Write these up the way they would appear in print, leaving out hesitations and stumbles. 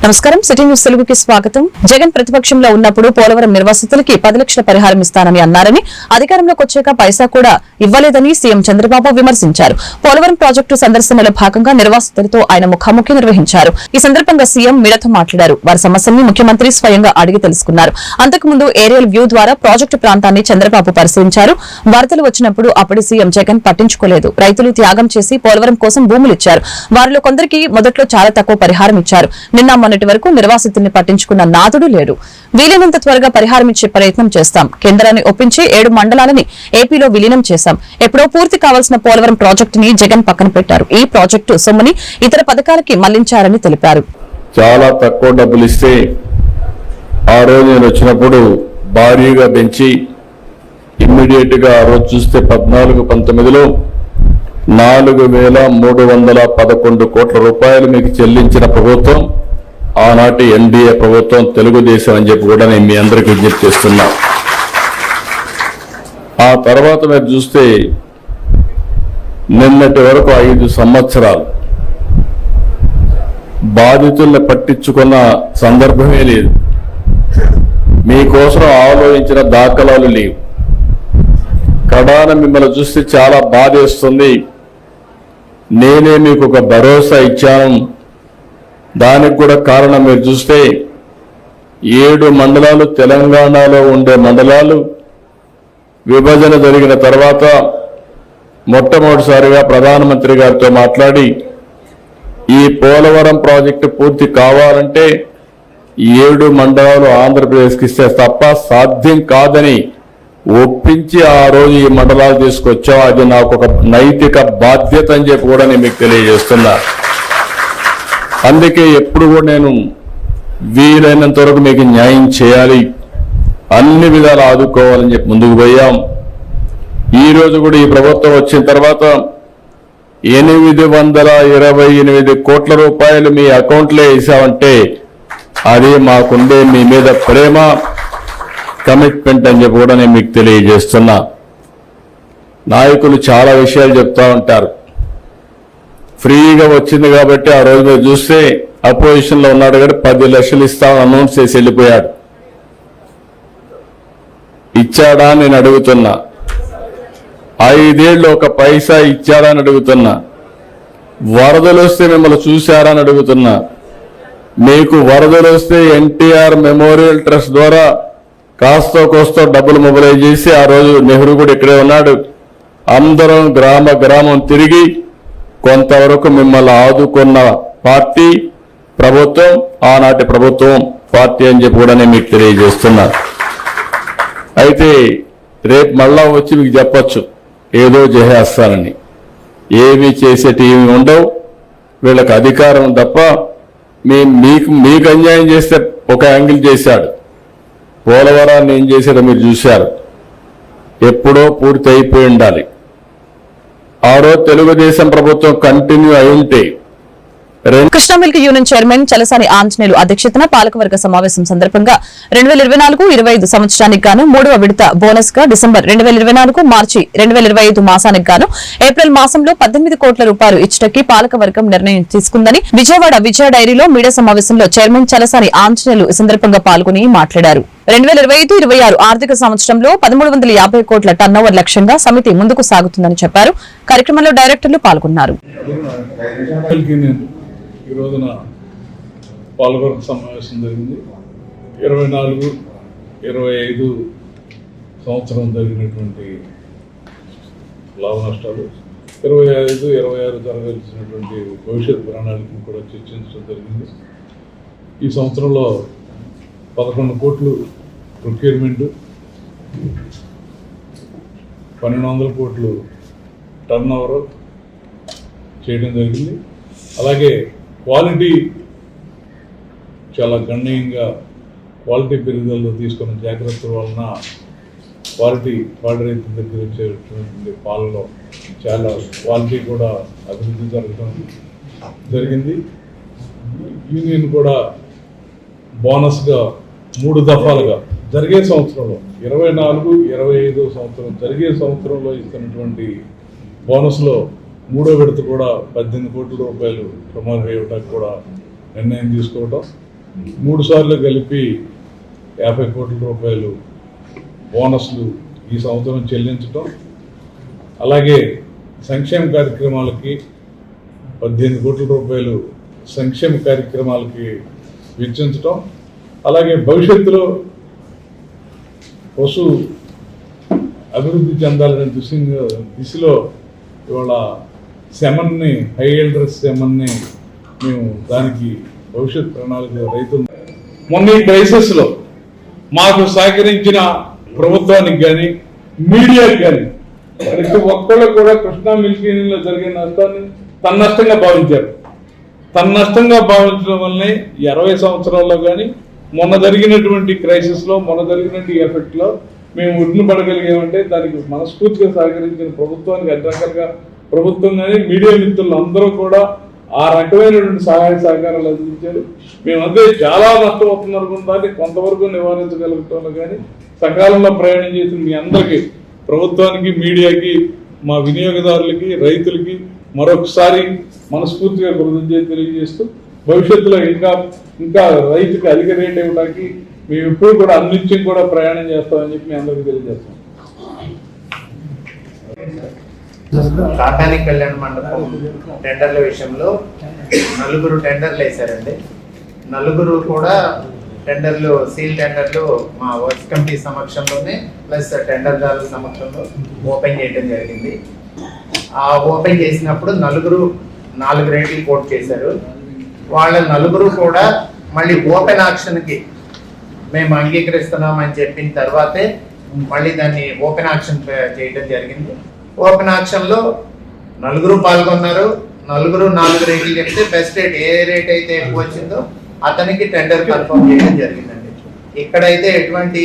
నమస్కారం. City news తెలుగుకి స్వాగతం. జగన్ ప్రతిపక్షంలో ఉన్నప్పుడు పోలవరం నిర్వాసితులకి 10 లక్షల పరిహారం ఇస్తానని అన్నారని, అధికారంలోకి వచ్చాక పైసా కూడా ఇవ్వలేదని సీఎం చంద్రబాబు విమర్శించారు. పోలవరం ప్రాజెక్టు సందర్శనలో భాగంగా నిర్వాసితులతో ఆయన ముఖాముఖి నిర్వహించారు. ఈ సందర్భంగా సీఎం మీడియాతో మాట్లాడారు. వారి సమస్యల్ని ముఖ్యమంత్రి స్వయంగా అడిగి తెలుసుకున్నారు. అంతకుముందు ఏరియల్ వ్యూ ద్వారా ప్రాజెక్టు ప్రాంతాన్ని చంద్రబాబు పరిశీలించారు. వరదలు వచ్చినప్పుడు అప్పటి సీఎం జగన్ పట్టించుకోలేదు. రైతులు త్యాగం చేసి పోలవరం కోసం భూములిచ్చారు. వారిలో కొందరికి మొదట్లో చాలా తక్కువ పరిహారం ఇచ్చారు. నిన్న మొన్నటి వరకు నిర్వాసితుల్ని పట్టించుకున్న నాదుడు లేడు. వీలైనంత త్వరగా పరిహారం ఇచ్చే ప్రయత్నం చేస్తాం. కేంద్రాన్ని ఒప్పించి 7 మండలాలని ఏపీలో విలీనం చేశాం. ఎప్పుడో పూర్తి కావాల్సిన పోలవరం ప్రాజెక్టుని జగన్ పక్కన పెట్టారు. ఈ ప్రాజెక్టు సొమ్ముని ఇతర పథకాలకి మళ్లించారని తెలిపారు. చాలా తక్కువ డబ్బులు ఇస్తే ఆ రోజు నేను వచ్చినప్పుడు భారీగా పెంచి ఇమ్మీడియట్ గా ఆ రోజు చూస్తే 14-19లో 4,311 కోట్ల రూపాయలు మీకు చెల్లించిన ప్రభుత్వం ఆనాటి ఎన్డీఏ ప్రభుత్వం, తెలుగుదేశం అని చెప్పి కూడా నేను మీ అందరికీ విజ్ఞప్తి చేస్తున్నా. ఆ తర్వాత మీరు చూస్తే నిన్నటి వరకు 5 సంవత్సరాలు బాధితుల్ని పట్టించుకున్న సందర్భమే లేదు. మీకోసం ఆలోచించిన దాఖలాలు లేవు. కడాన మిమ్మల్ని చూస్తే చాలా బాధేస్తుంది. నేనే మీకు ఒక భరోసా ఇచ్చాను. దానికి కూడా కారణం మీరు చూస్తే 7 మండలాలు తెలంగాణలో ఉండే మండలాలు విభజన జరిగిన తర్వాత మొట్టమొదటిసారిగా ప్రధానమంత్రి గారితో మాట్లాడి ఈ పోలవరం ప్రాజెక్టు పూర్తి కావాలంటే 7 మండలాలు ఆంధ్రప్రదేశ్కి ఇస్తే తప్ప సాధ్యం కాదని ఒప్పించి ఆ రోజు ఈ మండలాలు తీసుకొచ్చాం. అది నాకు ఒక నైతిక బాధ్యత అని చెప్పి కూడా నేను మీకు తెలియజేస్తున్నా. అందుకే ఎప్పుడు కూడా నేను వీలైనంత వరకు మీకు న్యాయం చేయాలి, అన్ని విధాలు ఆదుకోవాలని చెప్పి ముందుకు పోయాం. ఈ రోజు కూడా ఈ ప్రభుత్వం వచ్చిన తర్వాత 828 కోట్ల రూపాయలు మీ అకౌంట్లో వేసామంటే అది మాకుండే మీ మీద ప్రేమ, కమిట్మెంట్ అని చెప్పి కూడా నేను మీకు తెలియజేస్తున్నా. నాయకులు చాలా విషయాలు చెప్తా ఉంటారు. ఫ్రీగా వచ్చింది కాబట్టి ఆ రోజు మీరు చూస్తే అపోజిషన్ లో ఉన్నాడు కాబట్టి 10 లక్షలు ఇస్తామని అనౌన్స్ చేసి వెళ్ళిపోయాడు. ఇచ్చాడా నేను అడుగుతున్నా. 5 ఏళ్ళు ఒక పైసా ఇచ్చాడా అని అడుగుతున్నా. వరదలు వస్తే మిమ్మల్ని చూశారా అని అడుగుతున్నా. మీకు వరదలు వస్తే ఎన్టీఆర్ మెమోరియల్ ట్రస్ట్ ద్వారా కాస్తో కోస్తో డబ్బులు మొబిలైజ్ చేసి ఆ రోజు నెహ్రూ కూడా ఇక్కడే ఉన్నాడు. అందరం గ్రామం తిరిగి కొంతవరకు మిమ్మల్ని ఆదుకున్న పార్టీ ప్రభుత్వం, ఆనాటి ప్రభుత్వం పార్టీ అని చెప్పి కూడా నేను మీకు తెలియజేస్తున్నా. అయితే రేపు మళ్ళా వచ్చి మీకు చెప్పొచ్చు ఏదో చేసేస్తానని. ఏమీ చేసేటివి ఉండవు. వీళ్ళకి అధికారం తప్ప మీకు అన్యాయం చేస్తే ఒక యాంగిల్ చేశాడు. పోలవరాన్ని ఏం చేశారో మీరు చూశారు. ఎప్పుడో పూర్తి అయిపోయి ఉండాలి. ఆ రోజు తెలుగుదేశం ప్రభుత్వం కంటిన్యూ అయి ఉంటే. Krishna milk union chairman Chalasani Anjaneyulu అధ్యక్షతన పాలకవర్గ సమావేశం సందర్భంగా 2024-25 సంవత్సరానికి గాను 3వ విడత బోనస్ గా డిసెంబర్ 2024, మార్చి 2025 మాసానికి గాను ఏప్రిల్ మాసంలో 18 కోట్ల రూపాయలు ఇచ్చటకి పాలకవర్గం నిర్ణయం తీసుకుందని విజయవాడ విజయ డైరీలో మీడియా సమావేశంలో చైర్మన్ చలసాని ఆంజనేయులు ఈ సందర్భంగా పాల్గొని మాట్లాడారు. 2025-26 ఆర్థిక సంవత్సరంలో 1350 కోట్ల టర్నోవర్ లక్ష్యంగా సమితి ముందుకు సాగుతుందని చెప్పారు. కార్యక్రమంలో డైరెక్టర్లు పాల్గొన్నారు. ఈ రోజున పాల్గొన సమావేశం జరిగింది. 24-25 సంవత్సరం జరిగినటువంటి లాభ నష్టాలు, 25-26 జరగాల్సినటువంటి భవిష్యత్ ప్రణాళికను కూడా చర్చించడం జరిగింది. ఈ సంవత్సరంలో 11 కోట్లు ప్రొక్యూర్మెంట్, 1200 కోట్లు టర్న్ ఓవర్ చేయడం జరిగింది. అలాగే క్వాలిటీ చాలా గణనీయంగా క్వాలిటీ పెరుగుదలలో తీసుకున్న జాగ్రత్తల వలన క్వాలిటీ పాడి రైతుల దగ్గర వచ్చేటువంటి పాలలో చాలా క్వాలిటీ కూడా అభివృద్ధి జరిగింది. యూనియన్ కూడా బోనస్గా 3 దఫాలుగా జరిగే సంవత్సరంలో 24-25 సంవత్సరం జరిగే సంవత్సరంలో ఇస్తున్నటువంటి బోనస్లో 3వ విడత కూడా 18 కోట్ల రూపాయలు ప్రమోట్ అయ్యటానికి కూడా నిర్ణయం తీసుకోవడం. 3 సార్లు కలిపి 50 కోట్ల రూపాయలు బోనస్లు ఈ సంవత్సరం చెల్లించడం, అలాగే సంక్షేమ కార్యక్రమాలకి 18 కోట్ల రూపాయలు సంక్షేమ కార్యక్రమాలకి వెచ్చించడం, అలాగే భవిష్యత్తులో పశు అభివృద్ధి చెందాలనే దిశలో ఇవాళ సెమన్ని హై ఎల్డర్స్ సెమన్ని మేము దానికి భవిష్యత్ ప్రణాళిక రైతులు మొన్న ఈ క్రైసిస్లో మాకు సహకరించిన ప్రభుత్వానికి కానీ మీడియాకి కానీ ప్రతి ఒక్కళ్ళు కూడా కృష్ణా మిల్క్ యూనియన్లో జరిగిన నష్టాన్ని తన నష్టంగా భావించారు. తన నష్టంగా భావించడం వల్లనే 20 సంవత్సరాల్లో కానీ మొన్న జరిగినటువంటి క్రైసిస్లో, మొన్న జరిగినటువంటి ఎఫెక్ట్లో మేము ఉడ్డును పడగలిగామంటే దానికి మనస్ఫూర్తిగా సహకరించిన ప్రభుత్వానికి అన్ని రకాలుగా ప్రభుత్వం కానీ మీడియా మిత్రులు అందరూ కూడా ఆ రకమైనటువంటి సహాయ సహకారాలు అందించారు. మేమంతే చాలా నష్టపోతున్నారు అనుకున్న దాన్ని కొంతవరకు నివారించగలుగుతాము. కానీ సకాలంలో ప్రయాణం చేసిన మీ అందరికీ, ప్రభుత్వానికి, మీడియాకి, మా వినియోగదారులకి, రైతులకి మరొకసారి మనస్ఫూర్తిగా కృతజ్ఞతలు తెలియజేస్తూ భవిష్యత్తులో ఇంకా రైతుకి అధిక రేట్ ఇవ్వడానికి మేము ఎప్పుడు కూడా అన్నిత్యం కూడా ప్రయాణం చేస్తామని చెప్పి మీ అందరికీ తెలియజేస్తాం. కాకాని కళ్యాణ మండపం టెండర్ల విషయంలో 4 టెండర్లు వేశారండి. 4 కూడా టెండర్లు, సీల్ టెండర్లు మా వర్క్స్ కమిటీ సమక్షంలోనే ప్లస్ టెండర్దారుల సమక్షంలో ఓపెన్ చేయడం జరిగింది. ఆ ఓపెన్ చేసినప్పుడు 4 రేట్లు కోట్ చేశారు. వాళ్ళ 4 కూడా మళ్ళీ ఓపెన్ ఆక్షన్కి మేము అంగీకరిస్తున్నామని చెప్పిన తర్వాతే మళ్ళీ దాన్ని ఓపెన్ ఆక్షన్ చేయడం జరిగింది. ఓపెన్ ఆక్షన్లో 4 పాల్గొన్నారు. 4 రేట్లు చెప్తే బెస్ట్ రేట్ ఏ రేట్ అయితే ఎక్కువ వచ్చిందో అతనికి టెండర్ కన్ఫర్మ్ చేయడం జరిగిందండి. ఇక్కడైతే ఎటువంటి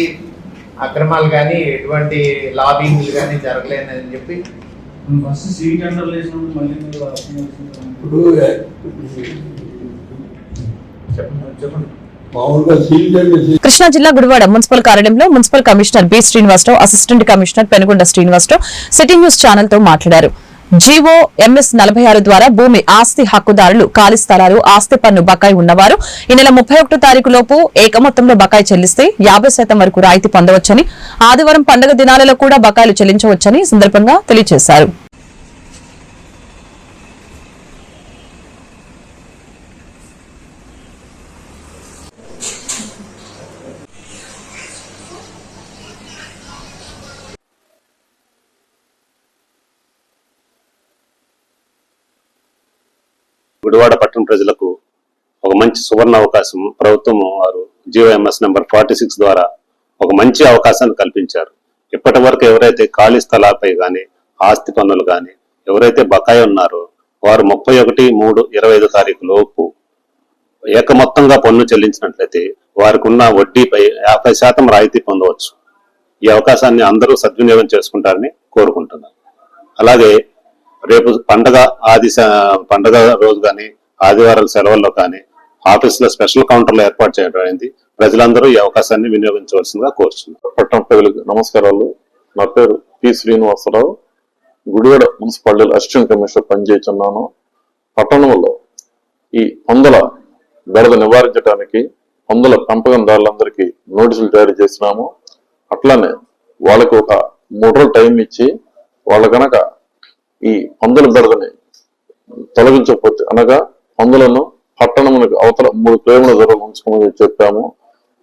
అక్రమాలు కానీ ఎటువంటి లాబింగ్లు కానీ జరగలేదని చెప్పి కృష్ణా జిల్లా గుడివాడ మున్సిపల్ కార్యాలయంలో municipal commissioner B Srinivasarao, assistant commissioner Penugonda Srinivasarao city news channel తో మాట్లాడారు. జీవో MS 46 ద్వారా భూమి ఆస్తి హక్కుదారులు, ఖాళీ స్థలాలు, ఆస్తి పన్ను బకాయి ఉన్నవారు ఈ నెల 31 తారీఖు లోపు ఏకమొత్తంలో బకాయి చెల్లిస్తే 50% వరకు రాయితీ పొందవచ్చని, ఆదివారం పండుగ దినాలలో కూడా బకాయిలు చెల్లించవచ్చని సందర్భంగా తెలియజేశారు. గుడివాడ పట్టణ ప్రజలకు ఒక మంచి సువర్ణ అవకాశం ప్రభుత్వం వారు GOMS నెంబర్ 46 ద్వారా ఒక మంచి అవకాశాన్ని కల్పించారు. ఇప్పటి వరకు ఎవరైతే ఖాళీ స్థలాలపై కానీ, ఆస్తి పన్నులు కానీ ఎవరైతే బకాయి ఉన్నారో వారు 31/3/25 తారీఖు లోపు ఏకమొత్తంగా పన్ను చెల్లించినట్లయితే వారికి ఉన్న వడ్డీపై 50% రాయితీ పొందవచ్చు. ఈ అవకాశాన్ని అందరూ సద్వినియోగం చేసుకుంటారని కోరుకుంటున్నాను. అలాగే రేపు పండగ రోజు కానీ, ఆదివారాల సెలవుల్లో కానీ ఆఫీసులో స్పెషల్ కౌంటర్లు ఏర్పాటు చేయడం అయింది. ప్రజలందరూ ఈ అవకాశాన్ని వినియోగించవలసిందిగా కోరుచున్నారు. పట్టణ ప్రజలకు నమస్కారాలు. నా పేరు పి శ్రీనివాసరావు, గుడివాడ మున్సిపాలిటీలో అసిస్టెంట్ కమిషనర్ పనిచేస్తున్నాను. పట్టణంలో ఈ పందుల బెడద నివారించడానికి పందుల పెంపకందారులందరికీ నోటీసులు జారీ చేసినాము. అట్లానే వాళ్ళకి ఒక 3 రోజులు టైం ఇచ్చి వాళ్ళ కనుక ఈ పందుల బెడదని తొలగించకపోతే, అనగా పందులను పట్టణములకు అవతల 3 కిలోమీటర్ల దూరం ఉంచుకోమని చెప్పాము.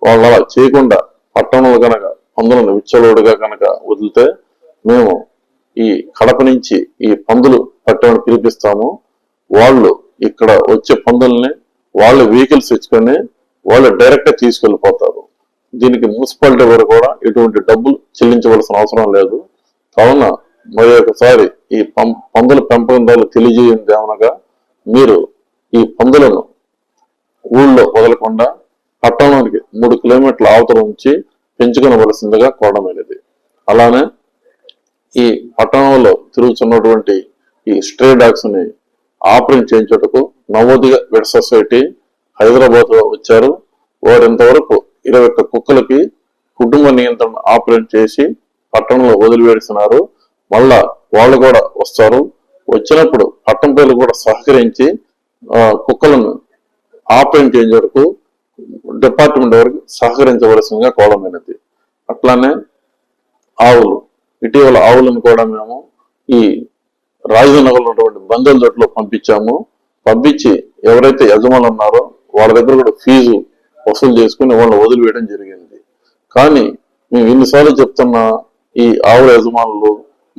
వాళ్ళు అలా చేయకుండా పట్టణంలో కనుక పందులను విచ్చలవిడిగా కనుక వదిలితే మేము ఈ కడప నుంచి ఈ పందులు పట్టణాన్ని పిలిపిస్తాము. వాళ్ళు ఇక్కడ వచ్చే పందుల్ని వాళ్ళ వెహికల్స్ ఇచ్చుకొని వాళ్ళు డైరెక్ట్ గా తీసుకెళ్లిపోతారు. దీనికి మున్సిపాలిటీ వారు కూడా ఎటువంటి డబ్బులు చెల్లించవలసిన అవసరం లేదు. కావున మరి ఒకసారి ఈ పందుల పెంపకందారులు తెలియజేయండి ఏమనగా, మీరు ఈ పందులను ఊళ్ళో వదలకుండా పట్టణానికి 3 కిలోమీటర్ల అవతల ఉంచి పెంచుకునవలసిందిగా కోరడమైనది. అలానే ఈ పట్టణంలో తిరుగుతున్నటువంటి ఈ స్ట్రే డాగ్స్ ని ఆపరేట్ చేయించుటకు నవోదయ వెట్ సొసైటీ హైదరాబాద్ లో వచ్చారు. వారు ఇంతవరకు 21 కుక్కలకి కుటుంబ నియంత్రణ ఆపరేట్ చేసి పట్టణంలో వదిలివేస్తున్నారు. మళ్ళా వాళ్ళు కూడా వస్తారు. వచ్చినప్పుడు పట్టణ ప్రజలు కూడా సహకరించి కుక్కలను ఆపరేట్ చేయించడానికి డిపార్ట్మెంట్ వారికి సహకరించవలసిందిగా కోరమైనది. అట్లానే ఆవులు, ఇటీవల ఆవులను కూడా మేము ఈ రాజధానిలో ఉన్నటువంటి బంధువుల దొడ్లో పంపించి ఎవరైతే యజమానులు ఉన్నారో వాళ్ళ దగ్గర కూడా ఫీజు వసూలు చేసుకుని వాళ్ళని వదిలివేయడం జరిగింది. కానీ మేము ఇన్నిసార్లు చెప్తున్నా ఈ ఆవుల యజమానులు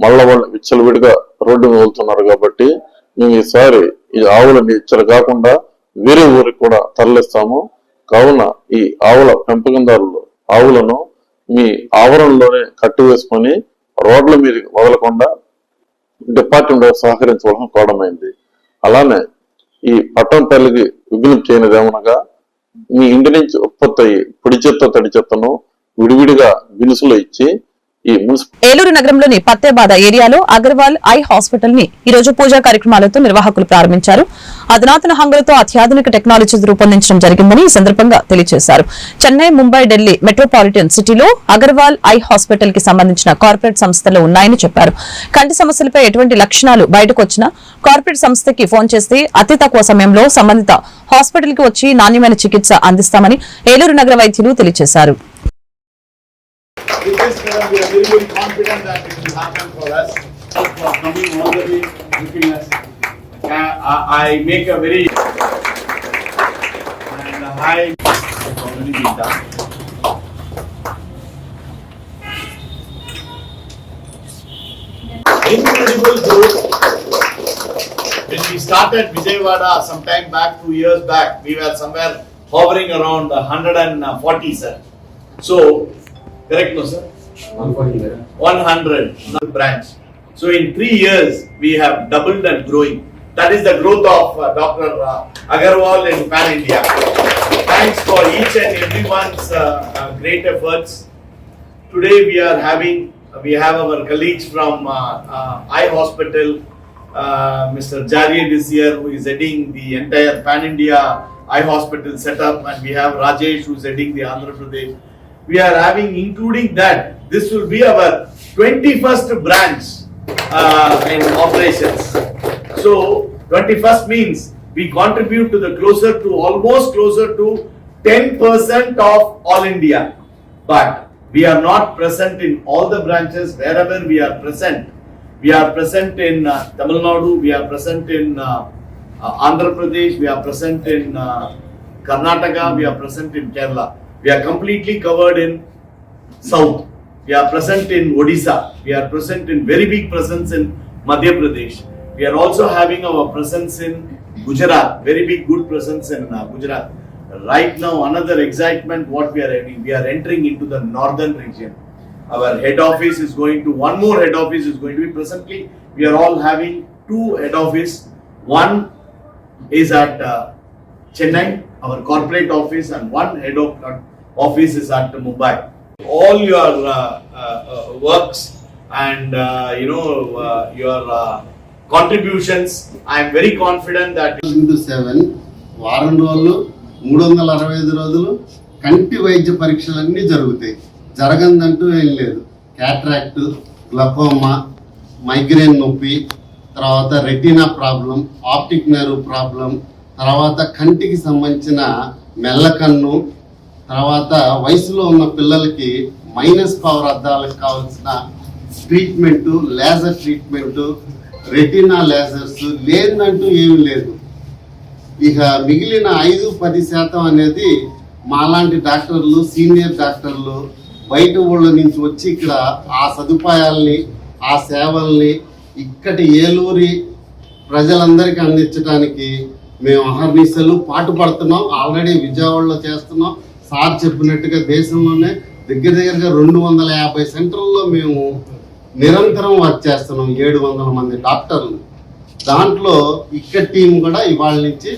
మళ్ళా వాళ్ళని విచ్చలవిడిగా రోడ్డు మీద వెళ్తున్నారు. కాబట్టి మేము ఈసారి ఈ ఆవులని ఇచ్చలు కాకుండా వేరే ఊరికి కూడా తరలిస్తాము. కావున ఈ ఆవుల పెంపకందారులు ఆవులను మీ ఆవరణలోనే కట్టివేసుకొని రోడ్ల మీద వదలకుండా డిపార్ట్మెంట్ సహకరించవలసిన కోరమైంది. అలానే ఈ పట్టణపల్లికి విజ్ఞప్తి చేయనిది ఏమనగా మీ ఇంటి నుంచి ఉత్పత్తి అయ్యి పొడి చెత్త తడి చెత్తను విడివిడిగా బినుసులు ఇచ్చి ఈ ఏలూరు నగరంలోని పత్తేబాద ఏరియాలో అగర్వాల్ ఐ హాస్పిటల్ ని ఈ రోజు పూజా కార్యక్రమాలతో నిర్వాహకులు ప్రారంభించారు. అధునాతన హంగులతో అత్యాధునిక టెక్నాలజీ రూపొందించడం జరిగిందని ఈ సందర్భంగా తెలియజేశారు. చెన్నై, ముంబై, ఢిల్లీ మెట్రోపాలిటన్ సిటీలో అగర్వాల్ ఐ హాస్పిటల్ కి సంబంధించిన కార్పొరేట్ సంస్థలు ఉన్నాయని చెప్పారు. కంటి సమస్యలపై ఎటువంటి లక్షణాలు బయటకు వచ్చినా కార్పొరేట్ సంస్థకి ఫోన్ చేస్తే అతి తక్కువ సమయంలో సంబంధిత హాస్పిటల్ కి వచ్చి నాణ్యమైన చికిత్స అందిస్తామని ఏలూరు నగర వైద్యులు తెలియజేశారు. With this, we are very, very confident that it will happen for us. For coming all the way, looking us. I make a very and a high already been done. Incredible growth. When we started Vijayawada some time back, 2 years back, we were somewhere hovering around 140, sir. So. Correct, no sir? 100 branch. So in 3 years, we have doubled and growing. That is the growth of Dr. Agarwal in Pan India. Thanks for each and everyone's great efforts. Today we have our colleagues from Eye Hospital, Mr. Javier this year, who is heading the entire Pan India Eye Hospital setup, and we have Rajesh, who is heading the Andhra Pradesh. We are having, including that, this will be our 21st branch in operations. So 21st means we contribute to the almost closer to 10% of all India. But we are not present in all the branches. Wherever we are present in Tamil Nadu, we are present in Andhra Pradesh, we are present in Karnataka, we are present in Kerala. We are completely covered in South. We are present in Odisha. We are present in very big presence in Madhya Pradesh. We are also having our presence in Gujarat. Very big good presence in Gujarat. Right now, another excitement what we are having. We are entering into the northern region. Our head office is one more head office is going to be presently. We are all having 2 head office. One is at Chennai, our corporate office, and one head office is at Mumbai. All your works and your contributions, I am very confident that 7 వారం రోజులు 365 రోజులు కంటి వైద్య పరీక్షలన్నీ జరుగుతాయి. జరగందంటూ ఏం లేదు. Cataract, glaucoma, migraine నొప్పి, తర్వాత retina problem, optic nerve problem, తర్వాత కంటికి సంబంధించిన మెల్లకన్ను, తర్వాత వయసులో ఉన్న పిల్లలకి మైనస్ పవర్ అద్దాలకు కావాల్సిన treatment, laser treatment, retina lasers లేదంటూ ఏమి లేదు. ఇక మిగిలిన 5-10% అనేది మాలాంటి డాక్టర్లు, సీనియర్ డాక్టర్లు బయట ఊళ్ళ నుంచి వచ్చి ఇక్కడ ఆ సదుపాయాల్ని, ఆ సేవల్ని ఇక్కడి ఏలూరి ప్రజలందరికీ అందించడానికి మేము అహర్నిశలు పాటుపడుతున్నాం. ఆల్రెడీ విజయవాడలో చేస్తున్నాం. సార్ చెప్పినట్టుగా దేశంలోనే దగ్గరగా 250 సెంటర్లలో మేము నిరంతరం వర్క్ చేస్తున్నాం. 700 మంది డాక్టర్లు. దాంట్లో ఇక్కడ టీం కూడా ఇవాళ నుంచి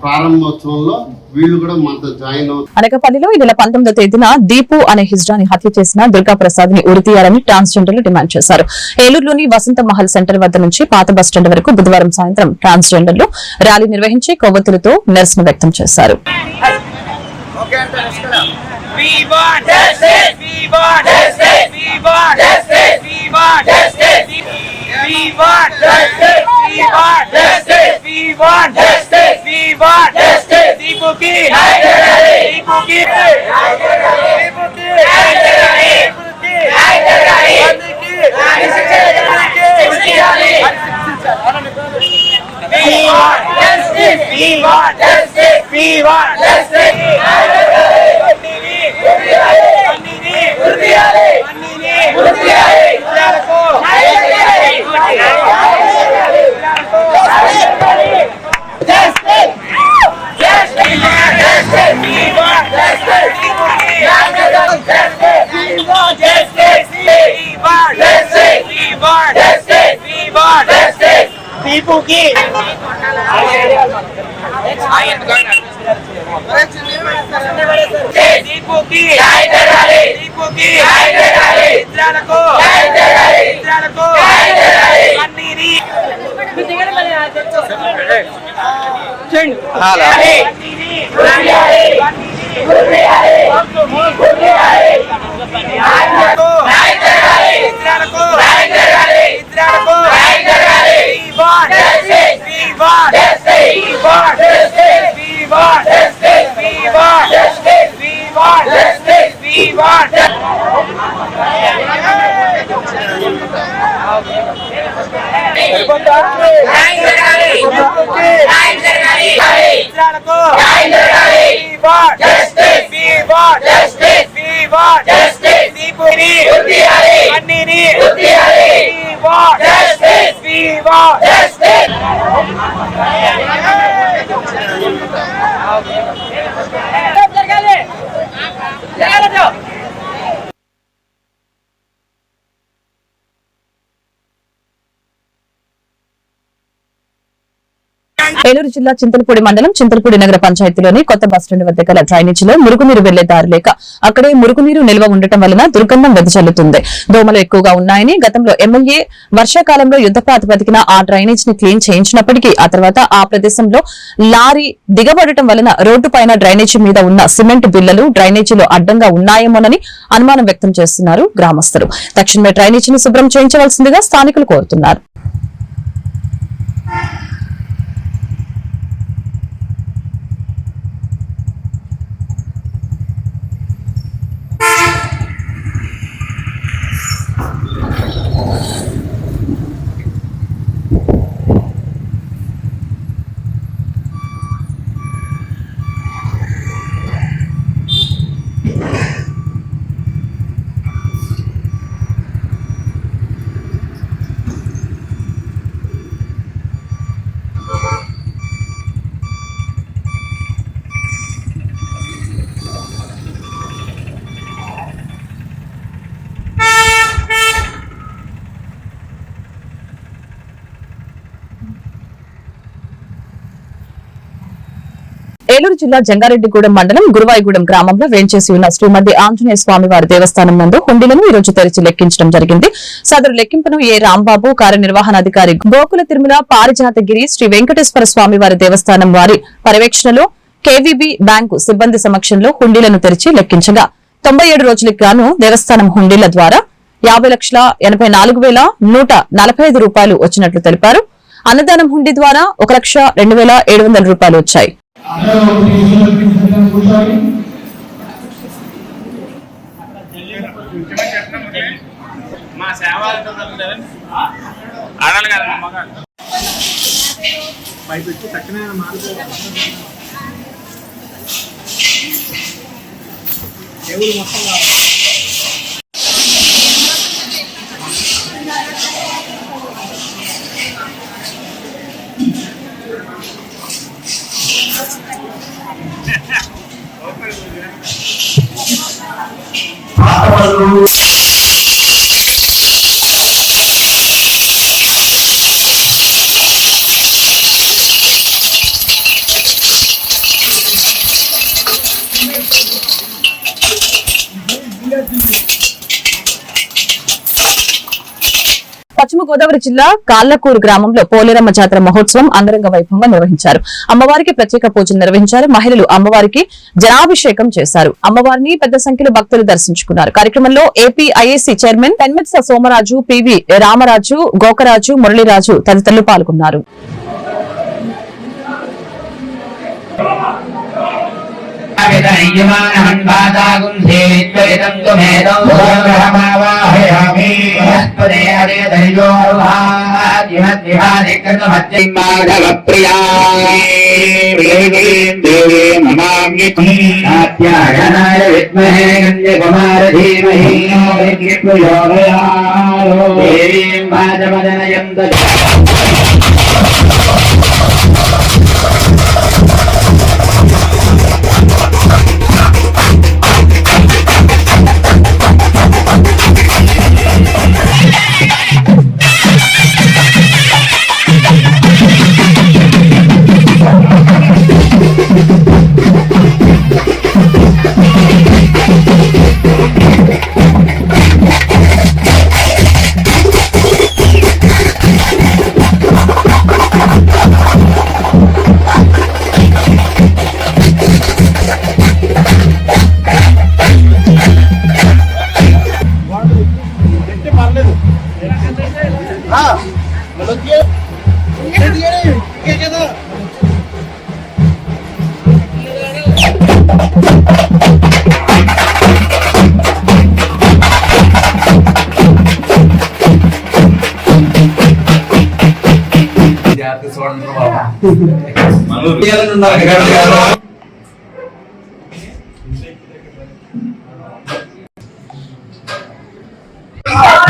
ప్రారంభోత్సవంలో వీళ్ళు కూడా మనతో జాయిన్ అవుతారు. అనకాపల్లిలో ఈ నెల 19వ తేదీన దీపు అనే హిజ్రాని హత్య చేసిన దుర్గా ప్రసాద్ ని ఉరితీయాలని ట్రాన్స్జెండర్లు డిమాండ్ చేశారు. ఏలూరులోని వసంత మహల్ సెంటర్ వద్ద నుంచి పాత బస్టాండ్ వరకు బుధవారం సాయంత్రం ట్రాన్స్జెండర్లు ర్యాలీ నిర్వహించి కొవ్వొత్తులతో నిరసన వ్యక్తం చేశారు. We want justice. ఏలూరు జిల్లా చింతలపూడి మండలం చింతలపూడి నగర పంచాయతీలోని కొత్త బస్టాండ్ వద్ద గల డ్రైనేజీలో మురుగునీరు వెళ్లే దారి లేక అక్కడే మురుగునీరు నిల్వ ఉండటం వలన దుర్గంధం వెదజల్లుతుంది. దోమలు ఎక్కువగా ఉన్నాయని గతంలో ఎమ్మెల్యే వర్షాకాలంలో యుద్ధ ప్రాతిపదికన ఆ డ్రైనేజ్ ని క్లీన్ చేయించినప్పటికీ ఆ తర్వాత ఆ ప్రదేశంలో లారీ దిగబడటం వలన రోడ్డు పైన డ్రైనేజీ మీద ఉన్న సిమెంట్ బిల్లలు డ్రైనేజీలో అడ్డంగా ఉన్నాయేమోనని అనుమానం వ్యక్తం చేస్తున్నారు గ్రామస్తులు. తక్షణమే డ్రైనేజీని శుభ్రం చేయించవలసిందిగా స్థానికులు కోరుతున్నారు. ఏలూరు జిల్లా జంగారెడ్డిగూడెం మండలం గురువాయిగూడెం గ్రామంలో వేంచేసి ఉన్న శ్రీమతి ఆంజనేయ స్వామి వారి దేవస్థానం నందు హుండీలను ఈ రోజు తెరిచి లెక్కించడం జరిగింది. సదరు లెక్కింపును ఏ రాంబాబు కార్యనిర్వహణాధికారి గోకుల తిరుమల పారిజాతగిరి శ్రీ వెంకటేశ్వర స్వామి వారి దేవస్థానం వారి పర్యవేక్షణలో కేవీబీ బ్యాంకు సిబ్బంది సమక్షంలో హుండీలను తెరిచి లెక్కించగా 97 రోజులకు గాను దేవస్థానం హుండీల ద్వారా 50,84,145 రూపాయలు వచ్చినట్లు తెలిపారు. అన్నదానం హుండీ ద్వారా 1,02,700 రూపాయలు వచ్చాయి. పశ్చిమ గోదావరి జిల్లా కాళ్లకూరు గ్రామంలో పోలేరమ్మ జాతర మహోత్సవం అంగరంగ వైభవంగా నిర్వహించారు. అమ్మవారికి ప్రత్యేక పూజలు నిర్వహించారు. మహిళలు అమ్మవారికి జలాభిషేకం చేశారు. అమ్మవారిని పెద్ద సంఖ్యలో భక్తులు దర్శించుకున్నారు. కార్యక్రమంలో ఏపీఐఏసీ చైర్మన్ పెన్మెత్స సోమరాజు, పివి రామరాజు, గోకరాజు, మురళీరాజు తదితరులు పాల్గొన్నారు.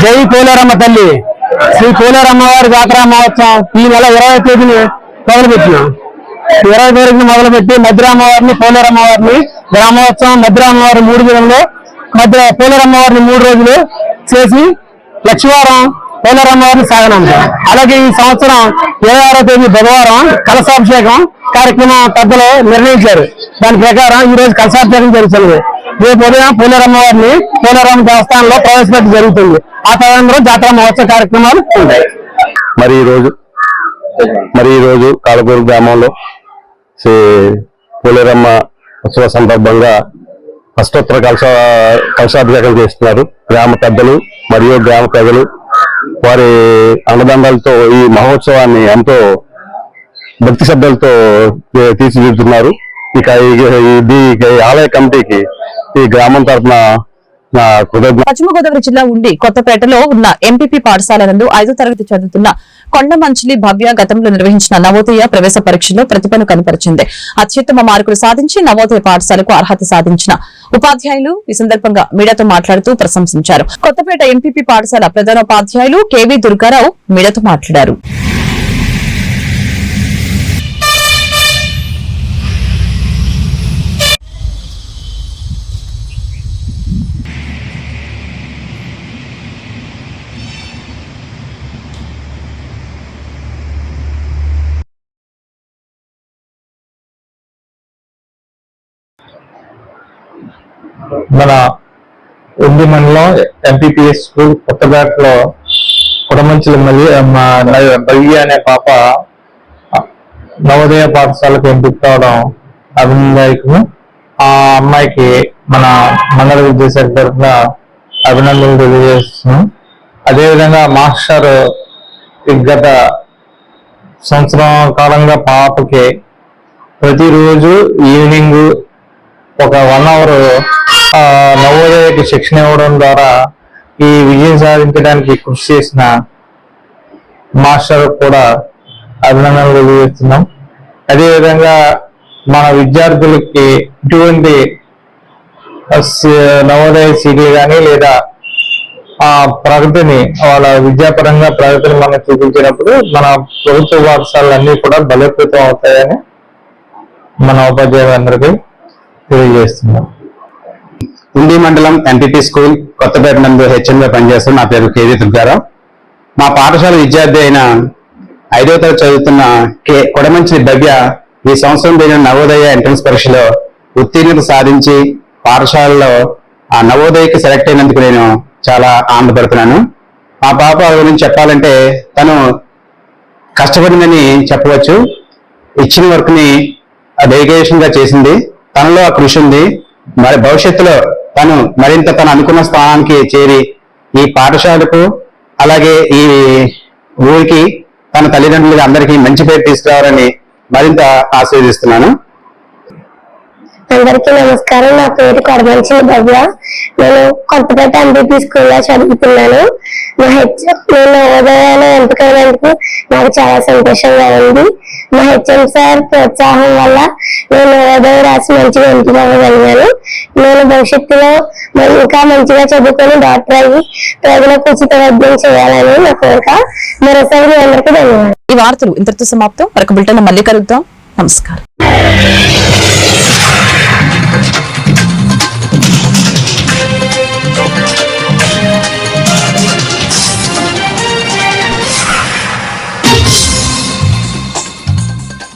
జై పోలేరమ్మ తల్లి శ్రీ పోలేరమ్మ వారి జాతర మహోత్సవం ఈ నెల 20వ తేదీని మొదలుపెట్టినాం. 20వ తేదీని మొదలుపెట్టి మధ్యరామ వారిని పోలేరమ్మ వారిని గ్రామోత్సవం మధ్యరామ వారి 3 దినంలో పోలేరమ్మ వారిని 3 రోజులు చేసి లక్షవారం పోలేరమ్మ వారిని సాగనంటాం. అలాగే ఈ సంవత్సరం 26వ తేదీ బుధవారం కలశాభిషేకం కార్యక్రమం పెద్దలు నిర్ణయించారు. దాని ప్రకారం ఈ రోజు కలశాభిషేకం జరుగుతుంది. రేపు ఉదయం పోలేరమ్మ వారిని పోలేరమ్మ దేవస్థానంలో ప్రవేశపెట్టి జరుగుతుంది. ఆ తదనంతరం జాతర మహోత్సవ కార్యక్రమాలు ఉంటాయి. మరి ఈ రోజు కాలకూరు గ్రామంలో శ్రీ పోలేరమ్మ ఉత్సవ సందర్భంగా అష్టోత్తర కలశాభిషేకం చేస్తున్నారు. గ్రామ పెద్దలు మరియు గ్రామ ప్రజలు వారి అన్నదండలతో ఈ మహోత్సవాన్ని ఎంతో భక్తి శ్రద్ధలతో తీర్చిదిద్దుతున్నారు. ఇక ఈ ఆలయ కమిటీకి ఈ గ్రామం తరఫున పశ్చిమ గోదావరి జిల్లా ఉండి కొత్తపేటలో ఉన్న ఎంపీపీ పాఠశాల నందు 5వ తరగతి చదువుతున్న కొండమంచిలి భవ్య గతంలో నిర్వహించిన నవోదయ ప్రవేశ పరీక్షలో ప్రతిభను కనపరిచింది. అత్యుత్తమ మార్కులు సాధించి నవోదయ పాఠశాలకు అర్హత సాధించిన ఉపాధ్యాయులు ఈ సందర్భంగా మీడియాతో మాట్లాడుతూ ప్రశంసించారు. కొత్తపేట ఎంపీపీ పాఠశాల ప్రధానోపాధ్యాయులు కెవి దుర్గారావు మీడియాతో మాట్లాడారు. మన ఉండి మండలం ఎంపీపీఎస్ స్కూల్ కొత్తపేటలో కుడమంచుల భవ్య అనే పాప నవోదయ పాఠశాలకు ఎంపిక కావడం అభినందనీయం. ఆ అమ్మాయికి మన మండల విద్యాశాఖ తరఫున అభినందనలు తెలియజేస్తున్నాం. అదేవిధంగా మాస్టర్ గత సంవత్సరం కాలంగా పాపకి ప్రతిరోజు ఈవినింగ్ ఒక 1 అవర్ నవోదయకి శిక్షణ ఇవ్వడం ద్వారా ఈ విజయం సాధించడానికి కృషి చేసిన మాస్టర్ కూడా అభినందనలు తెలియజేస్తున్నాం. అదేవిధంగా మన విద్యార్థులకి ఇటువంటి నవోదయ సీడీ కానీ లేదా ఆ ప్రగతిని వాళ్ళ విద్యాపరంగా ప్రగతిని మనం చూపించినప్పుడు మన ప్రభుత్వ పాఠశాలన్నీ కూడా బలోపేతం అవుతాయని మన ఉపాధ్యాయులందరికీ తెలియజేస్తున్నాం. ఉండి మండలం ఎంపీపీ స్కూల్ కొత్తపేట నందు హెచ్ఎంగా పనిచేస్తున్న నా పేరు కేవీ దుర్గారావు. మా పాఠశాల విద్యార్థి అయిన 5వ తరగతి చదువుతున్న కొడమంచి భవ్య ఈ సంవత్సరం జరిగిన నవోదయ ఎంట్రన్స్ పరీక్షలో ఉత్తీర్ణత సాధించి పాఠశాలలో ఆ నవోదయకి సెలెక్ట్ అయినందుకు నేను చాలా ఆనందపడుతున్నాను. మా పాప గురించి చెప్పాలంటే తను కష్టపడిందని చెప్పవచ్చు. ఇచ్చిన వర్క్ ని డెడికేషన్ గా చేసింది. తనలో ఆ కృషి ఉంది. మరి భవిష్యత్తులో తను మరింత తను అనుకున్న స్థానానికి చేరి ఈ పాఠశాలకు అలాగే ఈ ఊరికి తన తల్లిదండ్రులకి అందరికీ మంచి పేరు తీసుకురావాలని మరింత ఆశీర్వదిస్తున్నాను. అందరికీ నమస్కారం. నా పేరు కొడమంచి భవ్య. నేను కొత్తపేట ఎంపీపీ స్కూల్లో చదువుతున్నాను. నేను నవోదయాలో ఎంపికైనందుకు నాకు చాలా సంతోషంగా ఉంది. మా హెచ్ఎం సార్ ప్రోత్సాహం వల్ల నేను నవోదయ రాసి మంచిగా ఎంపిక అవ్వగలిగాను. నేను భవిష్యత్తులో ఇంకా మంచిగా చదువుకొని డాక్టర్ అయ్యి ప్రజలకు ఉచిత వైద్యం చేయాలని నా కోరిక. మరోసారి మీ అందరికీ ధన్యవాదాలు. ఈ వార్తలు ఇంతటితో సమాప్తం. మరొక బులెటిన్ మళ్ళీ కలుద్దాం. నమస్కారం.